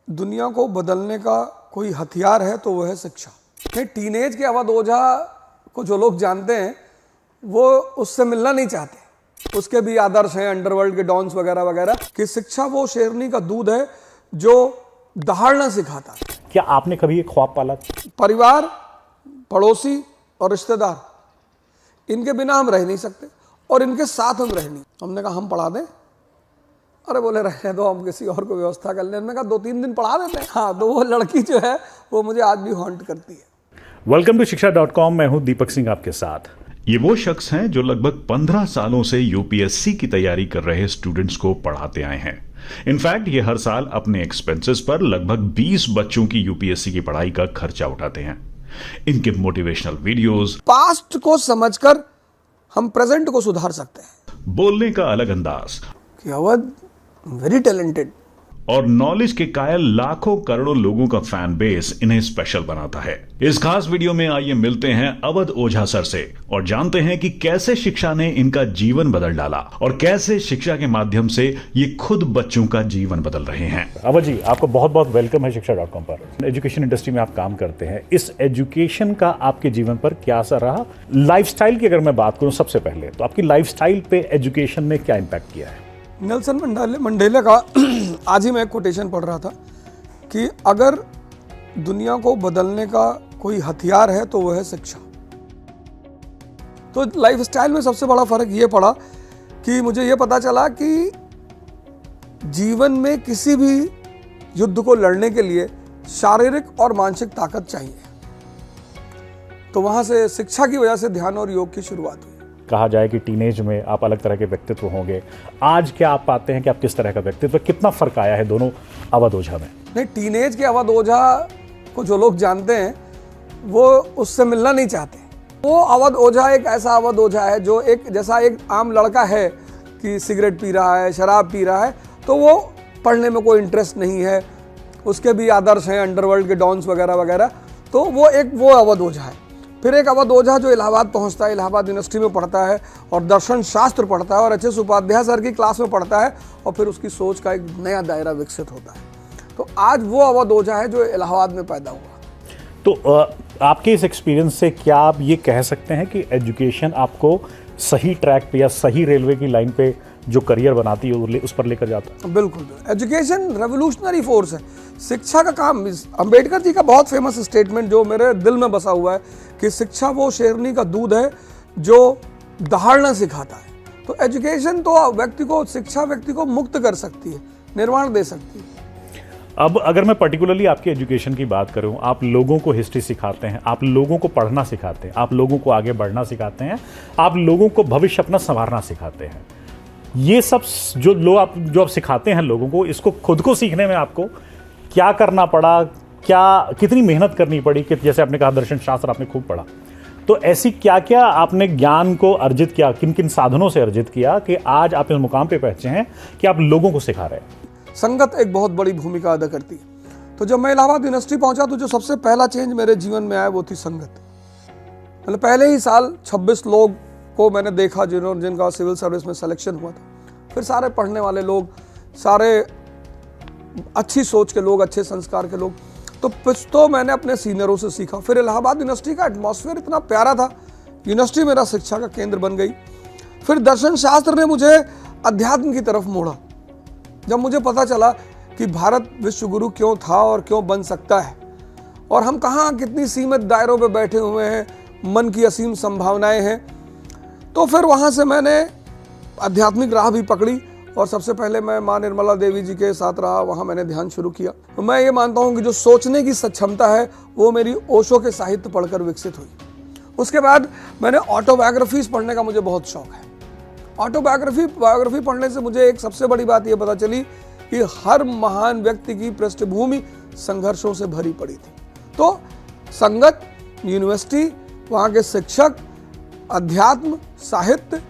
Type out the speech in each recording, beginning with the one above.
दुनिया को बदलने का कोई हथियार है तो वो है शिक्षा। टीनेज के अवध ओझा को जो लोग जानते हैं वो उससे मिलना नहीं चाहते। उसके भी आदर्श हैं अंडरवर्ल्ड के डॉन्स वगैरह वगैरह कि शिक्षा वो शेरनी का दूध है जो दहाड़ना सिखाता। क्या आपने कभी एक ख्वाब पाला? परिवार, पड़ोसी और रिश्तेदार, इनके बिना हम रह नहीं सकते और इनके साथ हम रह नहीं। हमने कहा हम पढ़ा दें। अरे बोले रहने दो, हम किसी और को व्यवस्था कर लें। मैं कहा 2-3 दिन पढ़ा देते हैं। हाँ, तो वो लड़की जो है वो मुझे आज भी हॉन्ट करती है। Welcome to Shiksha dot com. मैं हूं दीपक सिंह आपके साथ। ये वो शख्स हैं जो लगभग 15 सालों से यूपीएससी की तैयारी कर रहे स्टूडेंट्स को पढ़ाते आए हैं। इनफैक्ट ये हर साल अपने एक्सपेंसेस पर लगभग 20 बच्चों की यूपीएससी की पढ़ाई का खर्चा उठाते हैं। इनके मोटिवेशनल वीडियोस, पास्ट को समझकर हम प्रेजेंट को सुधार सकते हैं। बोलने का अलग अंदाज कि अवध वेरी टैलेंटेड और नॉलेज के कायल लाखों करोड़ों लोगों का फैन बेस इन्हें स्पेशल बनाता है। इस खास वीडियो में आइए मिलते हैं अवध ओझा सर से और जानते हैं कि कैसे शिक्षा ने इनका जीवन बदल डाला और कैसे शिक्षा के माध्यम से ये खुद बच्चों का जीवन बदल रहे हैं। अवध जी, आपको बहुत बहुत वेलकम है शिक्षा.com पर। एजुकेशन इंडस्ट्री में आप काम करते हैं। इस एजुकेशन का आपके जीवन पर क्या असर रहा? लाइफस्टाइल की अगर मैं बात करूं सबसे पहले, तो आपकी लाइफस्टाइल पे एजुकेशन ने क्या इम्पैक्ट किया है? नेल्सन मंडेला का आज ही मैं एक कोटेशन पढ़ रहा था कि अगर दुनिया को बदलने का कोई हथियार है तो वो है शिक्षा। तो लाइफस्टाइल में सबसे बड़ा फर्क ये पड़ा कि मुझे ये पता चला कि जीवन में किसी भी युद्ध को लड़ने के लिए शारीरिक और मानसिक ताकत चाहिए। तो वहां से शिक्षा की वजह से ध्यान और योग की शुरुआत हुई। कहा जाए कि टीनेज में आप अलग तरह के व्यक्तित्व होंगे। आज क्या आप पाते हैं कि आप किस तरह का व्यक्तित्व, कितना फर्क आया है दोनों अवध ओझा में? नहीं, टीनेज के अवध ओझा को जो लोग जानते हैं वो उससे मिलना नहीं चाहते। वो अवध ओझा एक ऐसा अवध ओझा है जो एक जैसा एक आम लड़का है कि सिगरेट पी रहा है, शराब पी रहा है, तो वो पढ़ने में कोई इंटरेस्ट नहीं है। उसके भी आदर्श हैं अंडरवर्ल्ड के डॉन्स वगैरह वगैरह। तो वो अवध ओझा है। फिर एक अवध ओझा जो इलाहाबाद पहुंचता है, इलाहाबाद यूनिवर्सिटी में पढ़ता है और दर्शन शास्त्र पढ़ता है और अच्छे से उपाध्याय सर की क्लास में पढ़ता है और फिर उसकी सोच का एक नया दायरा विकसित होता है। तो आज वो अवध ओझा है जो इलाहाबाद में पैदा हुआ। तो आपके इस एक्सपीरियंस से क्या आप ये कह सकते हैं कि एजुकेशन आपको सही ट्रैक पे या सही रेलवे की लाइन पे जो करियर बनाती है उस पर लेकर जाता है? बिल्कुल। एजुकेशन रेवोल्यूशनरी फोर्स है। शिक्षा का काम, अंबेडकर जी का बहुत फेमस स्टेटमेंट जो मेरे दिल में बसा हुआ है कि शिक्षा वो शेरनी का दूध है जो दहाड़ना सिखाता है। तो एजुकेशन तो शिक्षा व्यक्ति को मुक्त कर सकती है, निर्वाण दे सकती है। अब अगर मैं पर्टिकुलरली आपके एजुकेशन की बात करूं, आप लोगों को हिस्ट्री सिखाते हैं, आप लोगों को पढ़ना सिखाते हैं, आप लोगों को आगे बढ़ना सिखाते हैं, आप लोगों को भविष्य अपना संवारना सिखाते हैं। ये सब जो आप सिखाते हैं लोगों को, इसको खुद को सीखने में आपको क्या करना पड़ा, कितनी मेहनत करनी पड़ी? कि जैसे आपने कहा दर्शन शास्त्र आपने खूब पढ़ा, तो ऐसी क्या क्या आपने ज्ञान को अर्जित किया, किन किन साधनों से अर्जित किया कि आज आप इस मुकाम पे पहुंचे हैं कि आप लोगों को सिखा रहे हैं? संगत एक बहुत बड़ी भूमिका अदा करती है। तो जब मैं इलाहाबाद यूनिवर्सिटी पहुंचा तो जो सबसे पहला चेंज मेरे जीवन में आया वो थी संगत। मतलब पहले ही साल 26 लोग को मैंने देखा जिनका सिविल सर्विस में सिलेक्शन हुआ था। फिर सारे पढ़ने वाले लोग, सारे अच्छी सोच के लोग, अच्छे संस्कार के लोग। तो कुछ तो मैंने अपने सीनियरों से सीखा। फिर इलाहाबाद यूनिवर्सिटी का एटमॉस्फेयर इतना प्यारा था, यूनिवर्सिटी मेरा शिक्षा का केंद्र बन गई। फिर दर्शन शास्त्र ने मुझे अध्यात्म की तरफ मोड़ा। जब मुझे पता चला कि भारत विश्व गुरु क्यों था और क्यों बन सकता है और हम कहाँ कितनी सीमित दायरों पे बैठे हुए हैं, मन की असीम संभावनाएं हैं, तो फिर वहाँ से मैंने आध्यात्मिक राह भी पकड़ी और सबसे पहले मैं माँ निर्मला देवी जी के साथ रहा। वहाँ मैंने ध्यान शुरू किया। तो मैं ये मानता हूँ कि जो सोचने की सक्षमता है वो मेरी ओशो के साहित्य पढ़कर विकसित हुई। उसके बाद मैंने ऑटोबायोग्राफीज पढ़ने का मुझे बहुत शौक है। बायोग्राफी पढ़ने से मुझे एक सबसे बड़ी बात ये पता चली कि हर महान व्यक्ति की पृष्ठभूमि संघर्षों से भरी पड़ी थी। तो संगत, यूनिवर्सिटी, वहाँ के शिक्षक, अध्यात्म, साहित्य,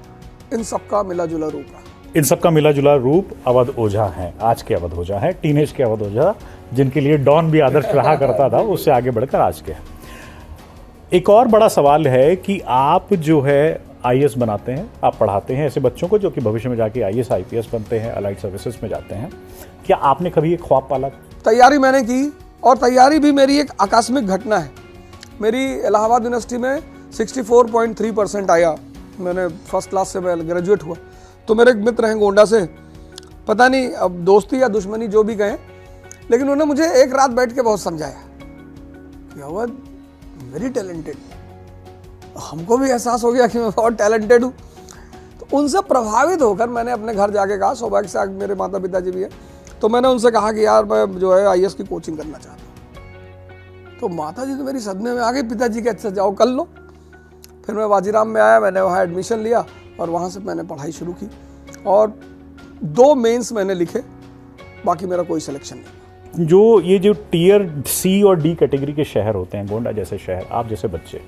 इन सबका मिला जुला रूप रहा। इन सबका मिला जुला रूप अवध ओझा है। आज के अवध ओझा है, टीनेज के अवध ओझा, जिनके लिए डॉन भी आदर्श रहा करता था, उससे आगे बढ़कर आज के हैं। एक और बड़ा सवाल है कि आप जो है आईएएस बनाते हैं, आप पढ़ाते हैं ऐसे बच्चों को जो कि भविष्य में जाके आईएएस आईपीएस बनते हैं, अलाइड सर्विसेज में जाते हैं। क्या आपने कभी एक ख्वाब पाला? तैयारी मैंने की, और तैयारी भी मेरी एक आकस्मिक घटना है। मेरी इलाहाबाद यूनिवर्सिटी में 64.3% आया, मैंने फर्स्ट क्लास से मैं ग्रेजुएट हुआ। तो मेरे एक मित्र हैं गोंडा से, पता नहीं अब दोस्ती या दुश्मनी जो भी कहें, लेकिन उन्होंने मुझे एक रात बैठ के बहुत समझाया कि अवध वेरी टैलेंटेड। हमको भी एहसास हो गया कि मैं बहुत टैलेंटेड हूँ। तो उनसे प्रभावित होकर मैंने अपने घर जाके कहा, सौभाग्य से मेरे माता पिताजी भी है, तो मैंने उनसे कहा कि यार मैं जो है IAS की कोचिंग करना चाहता हूँ। तो माता जी तो मेरी सदमे में आ गई, पिताजी के अच्छा जाओ कर लो। फिर मैं वाजीराम में आया, मैंने वहाँ एडमिशन लिया और वहाँ से मैंने पढ़ाई शुरू की, और 2 मेंस मैंने लिखे, बाकी मेरा कोई सिलेक्शन नहीं। जो टियर C और D कैटेगरी के शहर होते हैं, गोंडा जैसे शहर, आप जैसे बच्चे,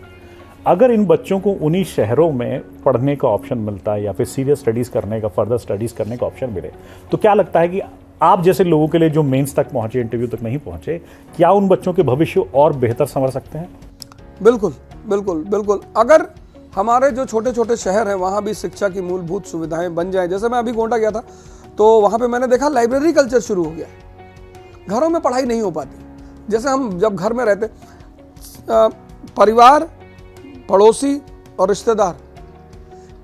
अगर इन बच्चों को उन्हीं शहरों में पढ़ने का ऑप्शन मिलता है या फिर सीरियस स्टडीज़ करने का, फर्दर स्टडीज़ करने का ऑप्शन मिले, तो क्या लगता है कि आप जैसे लोगों के लिए जो मेंस तक पहुंचे, इंटरव्यू तक नहीं पहुंचे, क्या उन बच्चों के भविष्य और बेहतर संवर सकते हैं? बिल्कुल बिल्कुल बिल्कुल। अगर हमारे जो छोटे छोटे शहर हैं वहाँ भी शिक्षा की मूलभूत सुविधाएं बन जाएं, जैसे मैं अभी गोंडा गया था तो वहाँ पे मैंने देखा लाइब्रेरी कल्चर शुरू हो गया है। घरों में पढ़ाई नहीं हो पाती, जैसे हम जब घर में रहते, परिवार, पड़ोसी और रिश्तेदार,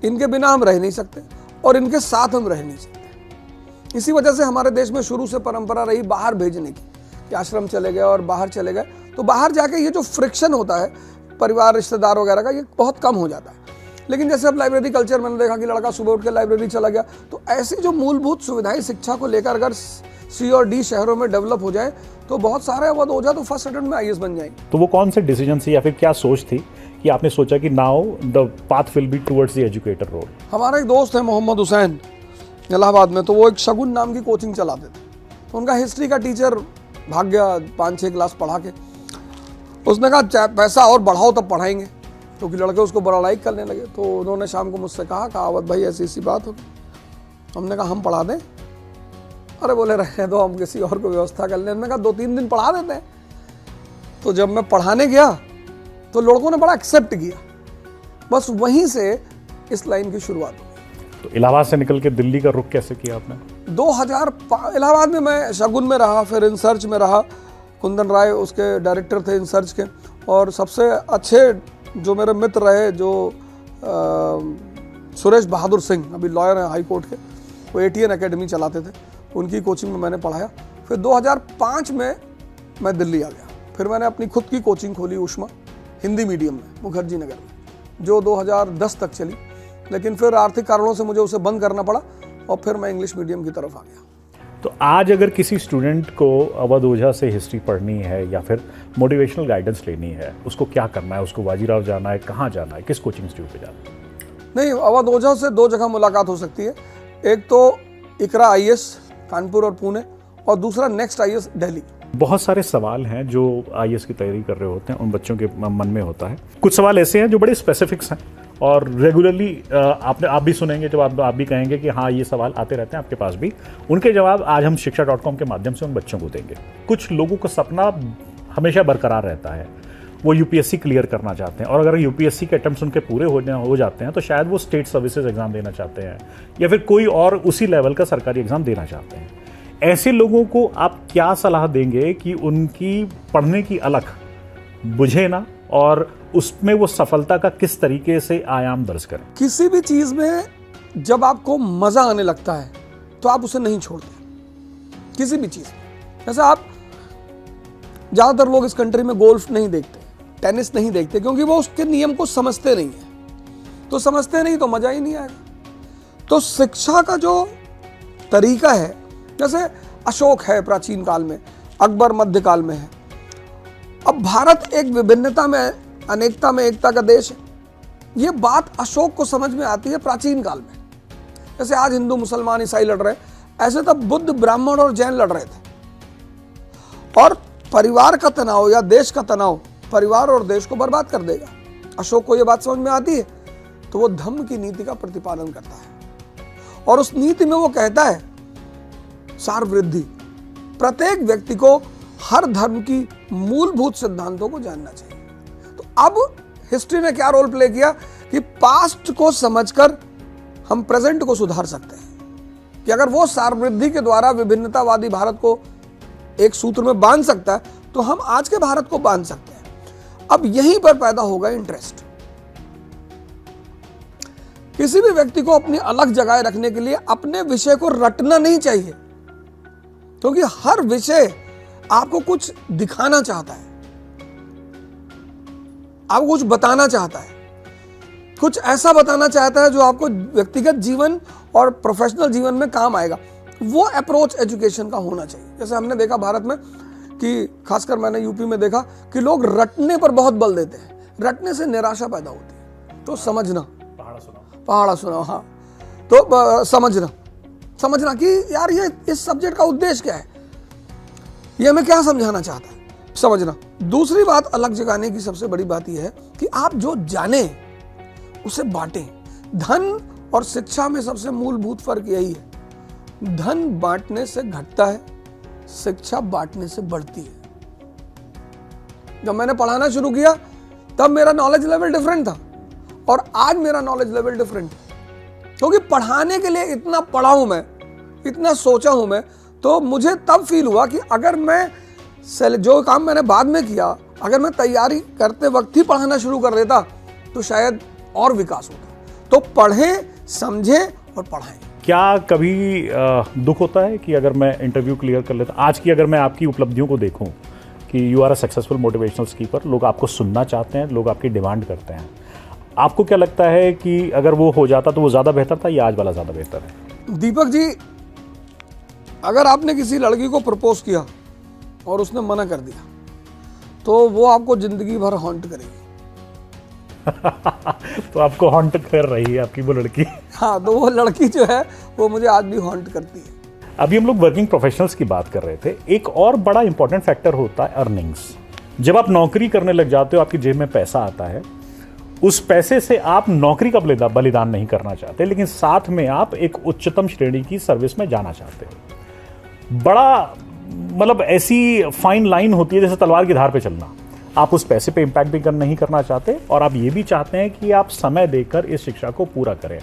इनके बिना हम रह नहीं सकते और इनके साथ हम रह नहीं सकते। इसी वजह से हमारे देश में शुरू से परंपरा रही बाहर भेजने की, कि आश्रम चले गए और बाहर चले गए, तो बाहर जाके ये जो फ्रिक्शन होता है परिवार रिश्तेदार वगैरह का, ये बहुत कम हो जाता है। लेकिन जैसे अब लाइब्रेरी कल्चर, मैंने देखा कि लड़का सुबह उठ के लाइब्रेरी चला गया, तो ऐसी जो मूलभूत सुविधाएं शिक्षा को लेकर अगर C और D शहरों में डेवलप हो जाए तो बहुत सारे अवध ओझा तो फर्स्ट अटेम्प्ट में IAS बन जाएंगे। तो वो कौन से डिसीजन थी या फिर क्या सोच थी कि आपने सोचा कि now the path will be towards the educator role? हमारा एक दोस्त है मोहम्मद हुसैन इलाहाबाद में, तो वो एक शगुन नाम की कोचिंग चलाते थे। तो उनका हिस्ट्री का टीचर भाग गया 5-6 क्लास पढ़ा के। उसने कहा पैसा और बढ़ाओ तब पढ़ाएंगे, क्योंकि लड़के उसको बड़ा लाइक करने लगे। तो उन्होंने शाम को मुझसे कहा अवध भाई ऐसी ऐसी बात होगी। हमने कहा हम पढ़ा दें। अरे बोले रहने दो, हम किसी और को व्यवस्था कर लें। हमने कहा 2-3 दिन पढ़ा देते हैं। तो जब मैं पढ़ाने गया तो लड़कों ने बड़ा एक्सेप्ट किया, बस वहीं से इस लाइन की शुरुआत हुई। तो इलाहाबाद से निकल के दिल्ली का रुख कैसे किया आपने? 2005 इलाहाबाद में मैं शगुन में रहा, फिर इंसर्च में रहा। कुंदन राय उसके डायरेक्टर थे इंसर्च के, और सबसे अच्छे जो मेरे मित्र रहे जो सुरेश बहादुर सिंह, अभी लॉयर हैं हाई कोर्ट के, वो ATN एकेडमी चलाते थे, उनकी कोचिंग में मैंने पढ़ाया। फिर 2005 में मैं दिल्ली आ गया। फिर मैंने अपनी खुद की कोचिंग खोली उष्मा हिंदी मीडियम में मुखर्जी नगर में, जो 2010 तक चली। लेकिन फिर आर्थिक कारणों से मुझे उसे बंद करना पड़ा और फिर मैं इंग्लिश मीडियम की तरफ आ गया। तो आज अगर किसी स्टूडेंट को अवध ओझा से हिस्ट्री पढ़नी है या फिर मोटिवेशनल गाइडेंस लेनी है, उसको क्या करना है? उसको वाजीराव जाना है, कहाँ जाना है, किस कोचिंग इंस्टीट्यूट पे जाना है? नहीं, अवध ओझा से 2 जगह मुलाकात हो सकती है। एक तो इकरा IAS कानपुर और पुणे, और दूसरा नेक्स्ट IAS दिल्ली। बहुत सारे सवाल हैं जो IAS की तैयारी कर रहे होते हैं, उन बच्चों के मन में होता है। कुछ सवाल ऐसे हैं जो बड़े स्पेसिफिक्स हैं और रेगुलरली आप भी सुनेंगे, जब आप भी कहेंगे कि हाँ ये सवाल आते रहते हैं आपके पास भी। उनके जवाब आज हम शिक्षा.com के माध्यम से उन बच्चों को देंगे। कुछ लोगों का सपना हमेशा बरकरार रहता है, वो UPSC क्लियर करना चाहते हैं, और अगर UPSC के अटेम्प्ट्स उनके पूरे हो जाते हैं तो शायद वो स्टेट सर्विसेज एग्जाम देना चाहते हैं या फिर कोई और उसी लेवल का सरकारी एग्जाम देना चाहते हैं। ऐसे लोगों को आप क्या सलाह देंगे कि उनकी पढ़ने की अलख बुझे ना, और उसमें वो सफलता का किस तरीके से आयाम दर्ज करें? किसी भी चीज में जब आपको मजा आने लगता है तो आप उसे नहीं छोड़ते, किसी भी चीज में। जैसे आप ज्यादातर लोग इस कंट्री में गोल्फ नहीं देखते, टेनिस नहीं देखते, क्योंकि वो उसके नियम को समझते नहीं है। तो समझते नहीं तो मजा ही नहीं आएगा। तो शिक्षा का जो तरीका है, जैसे अशोक है प्राचीन काल में, अकबर मध्यकाल में है। अब भारत एक विभिन्नता में अनेकता में एकता का देश है। ये बात अशोक को समझ में आती है प्राचीन काल में। जैसे आज हिंदू मुसलमान ईसाई लड़ रहे, ऐसे तब बुद्ध ब्राह्मण और जैन लड़ रहे थे। और परिवार का तनाव या देश का तनाव परिवार और देश को बर्बाद कर देगा। अशोक को यह बात समझ में आती है, तो वो धम्म की नीति का प्रतिपादन करता है, और उस नीति में वो कहता है सार वृद्धि, प्रत्येक व्यक्ति को हर धर्म की मूलभूत सिद्धांतों को जानना चाहिए। तो अब हिस्ट्री ने क्या रोल प्ले किया कि पास्ट को समझकर हम प्रेजेंट को सुधार सकते हैं, कि अगर वो सार वृद्धि के द्वारा विभिन्नतावादी भारत को एक सूत्र में बांध सकता है तो हम आज के भारत को बांध सकते हैं। अब यहीं पर पैदा होगा इंटरेस्ट। किसी भी व्यक्ति को अपनी अलग जगह रखने के लिए अपने विषय को रटना नहीं चाहिए, क्योंकि हर विषय आपको कुछ दिखाना चाहता है, आपको कुछ बताना चाहता है, कुछ ऐसा बताना चाहता है जो आपको व्यक्तिगत जीवन और प्रोफेशनल जीवन में काम आएगा। वो अप्रोच एजुकेशन का होना चाहिए। जैसे हमने देखा भारत में कि खासकर मैंने यूपी में देखा कि लोग रटने पर बहुत बल देते हैं, रटने से निराशा पैदा होती है। तो समझना, पहाड़ा सुनाओ, हाँ, तो समझना कि यार ये इस सब्जेक्ट का उद्देश्य क्या है, ये हमें क्या समझाना चाहता है, समझना। दूसरी बात अलग जगाने की सबसे बड़ी बात यह है कि आप जो जाने उसे बांटें। धन और शिक्षा में सबसे मूलभूत फर्क यही है, धन बांटने से घटता है, शिक्षा बांटने से बढ़ती है। जब मैंने पढ़ाना शुरू किया तब मेरा नॉलेज लेवल डिफरेंट था और आज मेरा नॉलेज लेवल डिफरेंट है, क्योंकि पढ़ाने के लिए इतना पढ़ा हूं मैं, इतना सोचा हूं मैं। तो मुझे तब फील हुआ कि अगर मैं जो काम मैंने बाद में किया, अगर मैं तैयारी करते वक्त ही पढ़ाना शुरू कर देता तो शायद और विकास होता। तो पढ़ें, समझें और पढ़ाएं। क्या कभी दुख होता है कि अगर मैं इंटरव्यू क्लियर कर लेता, आज की अगर मैं आपकी उपलब्धियों को देखूं कि you are a successful motivational speaker, लोग आपको सुनना चाहते हैं, लोग आपकी डिमांड करते हैं, आपको क्या लगता है कि अगर वो हो जाता तो वो ज़्यादा बेहतर था या आज वाला ज़्यादा बेहतर है? दीपक जी, अगर आपने किसी लड़की को प्रपोज किया और उसने मना कर दिया तो वो आपको जिंदगी भर हॉन्ट करेगी। तो आपको हॉन्ट कर रही है आपकी वो लड़की? हाँ, तो वो लड़की जो है वो मुझे आज भी हॉन्ट करती है। अभी हम लोग वर्किंग प्रोफेशनल्स की बात कर रहे थे। एक और बड़ा इंपॉर्टेंट फैक्टर होता है अर्निंग्स। जब आप नौकरी करने लग जाते हो, आपकी जेब में पैसा आता है, उस पैसे से आप नौकरी का बलिदान नहीं करना चाहते, लेकिन साथ में आप एक उच्चतम श्रेणी की सर्विस में जाना चाहते हो। बड़ा मतलब ऐसी फाइन लाइन होती है जैसे तलवार की धार पे चलना। आप उस पैसे पे इम्पैक्ट भी नहीं करना चाहते और आप ये भी चाहते हैं कि आप समय देकर इस शिक्षा को पूरा करें।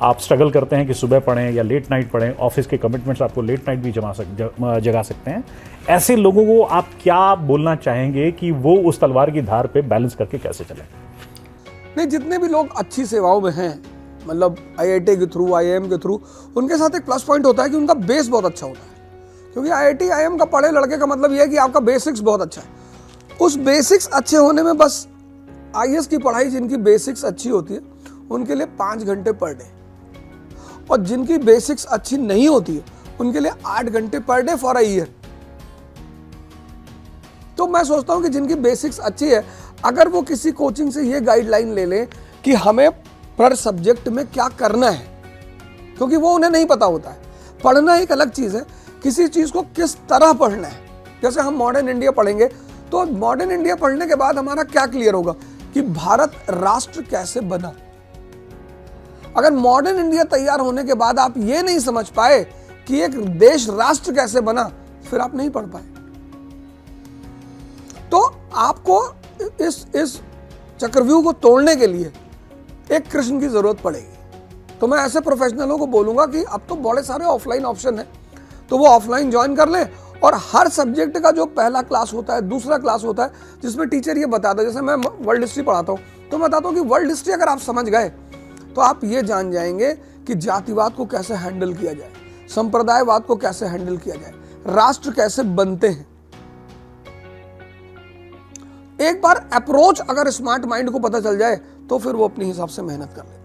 आप स्ट्रगल करते हैं कि सुबह पढ़ें या लेट नाइट पढ़ें, ऑफिस के कमिटमेंट्स आपको लेट नाइट भी जगा सकते हैं। ऐसे लोगों को आप क्या बोलना चाहेंगे कि वो उस तलवार की धार पे बैलेंस करके कैसे चलें? नहीं, जितने भी लोग अच्छी सेवाओं में हैं, मतलब IIT के थ्रू, IIM के थ्रू, उनके साथ एक प्लस पॉइंट होता है कि उनका बेस बहुत अच्छा होता है। क्योंकि IIT IIM का पढ़े लड़के का मतलब यह है कि आपका बेसिक्स बहुत अच्छा है। उस बेसिक्स अच्छे होने में बस IAS की पढ़ाई, जिनकी बेसिक्स अच्छी होती है उनके लिए 5 घंटे पर डे, और जिनकी बेसिक्स अच्छी नहीं होती है उनके लिए 8 घंटे per day for a year. तो मैं सोचता हूं कि जिनकी बेसिक्स अच्छी है, अगर वो किसी कोचिंग से ये गाइडलाइन ले लें कि हमें पर सब्जेक्ट में क्या करना है, क्योंकि वो उन्हें नहीं पता होता है। पढ़ना एक अलग चीज है, किसी चीज को किस तरह पढ़ना है। जैसे हम मॉडर्न इंडिया पढ़ेंगे तो मॉडर्न इंडिया पढ़ने के बाद हमारा क्या क्लियर होगा कि भारत राष्ट्र कैसे बना। अगर मॉडर्न इंडिया तैयार होने के बाद आप ये नहीं समझ पाए कि एक देश राष्ट्र कैसे बना, फिर आप नहीं पढ़ पाए। तो आपको इस चक्रव्यूह को तोड़ने के लिए एक कृष्ण की जरूरत पड़ेगी। तो मैं ऐसे प्रोफेशनलों को बोलूंगा कि अब तो बड़े सारे ऑफलाइन ऑप्शन है, तो वो ऑफलाइन ज्वाइन कर लें। और हर सब्जेक्ट का जो पहला क्लास होता है, दूसरा क्लास होता है, जिसमें टीचर ये बताता है। जैसे मैं वर्ल्ड हिस्ट्री पढ़ाता हूँ तो मैं बताता हूँ कि वर्ल्ड हिस्ट्री अगर आप समझ गए तो आप ये जान जाएंगे कि जातिवाद को कैसे हैंडल किया जाए, संप्रदायवाद को कैसे हैंडल किया जाए, राष्ट्र कैसे बनते हैं। एक बार अप्रोच अगर स्मार्ट माइंड को पता चल जाए तो फिर वो अपने हिसाब से मेहनत कर ले।